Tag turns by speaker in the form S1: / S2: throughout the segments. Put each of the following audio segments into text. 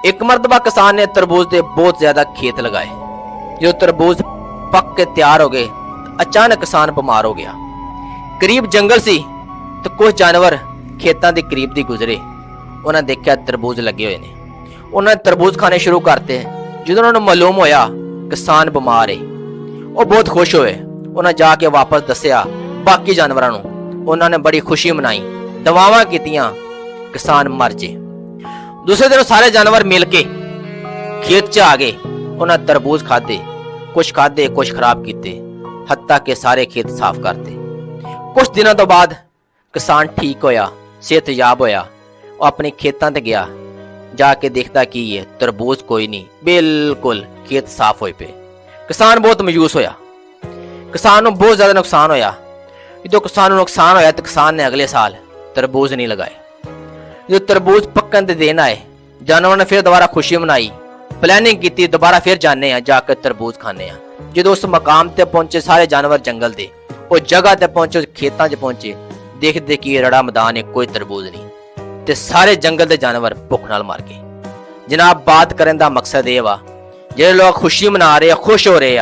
S1: एक मरतबा किसान ने तरबूज के बहुत ज्यादा खेत लगाए। जो तरबूज पक के तैयार हो गए, अचानक किसान बीमार हो गया। करीब जंगल सी तो कुछ जानवर खेतों के करीब दी गुजरे। उन्हें देखा तरबूज लगे हुए ने, उन्होंने तरबूज खाने शुरू करते। जो उन्होंने मालूम होया किसान बीमार है, वो बहुत खुश होए। उन्हें जाके वापस दसिया बाकी जानवरों को। उन्होंने बड़ी खुशी मनाई, दवावां कीतियां, किसान मर जे। दूसरे दिन सारे जानवर मिल के खेत च आ गए। उन्हें तरबूज खाते, कुछ खराब किते, हत्ता के सारे खेत साफ करते। कुछ दिनों तो बाद किसान ठीक होया, सेहतयाब होया। वो अपने खेतों ते गया, जाके देखता की है तरबूज कोई नहीं, बिल्कुल खेत साफ होए पे। किसान बहुत मायूस होया, किसान को बहुत ज्यादा नुकसान होया। जो किसान को नुकसान होया तो किसान ने अगले साल तरबूज नहीं लगाए। जो तरबूज पक्कन दे दिन आए, जानवरों ने फिर दोबारा खुशी मनाई, प्लानिंग की, दोबारा फिर जाने जाकर तरबूज खाने। जो उस मकाम ते पहुंचे सारे जानवर जंगल दे, वो जगह ते पहुंचे, खेतों च पहुंचे, देखते कि रड़ा मैदान है, कोई तरबूज नहीं, ते सारे जंगल के जानवर भुख नाल मर गए। जनाब, बात करने का मकसद ये वा, जो लोग खुशी मना रहे, खुश हो रहे,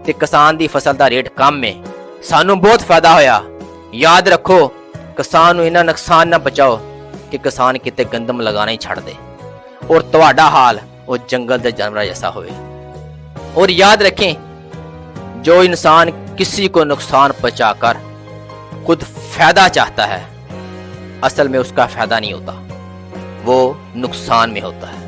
S1: ते किसान की फसल का रेट कम है, सानू बहुत फायदा होया। याद रखो, किसान इन्ना नुकसान ना बचाओ कि किसान किते गंदम लगाना ही छड़ दे और तुहाडा हाल वो जंगल के जानवर जैसा होए। और याद रखें, जो इंसान किसी को नुकसान पहुंचाकर खुद फायदा चाहता है, असल में उसका फायदा नहीं होता, वो नुकसान में होता है।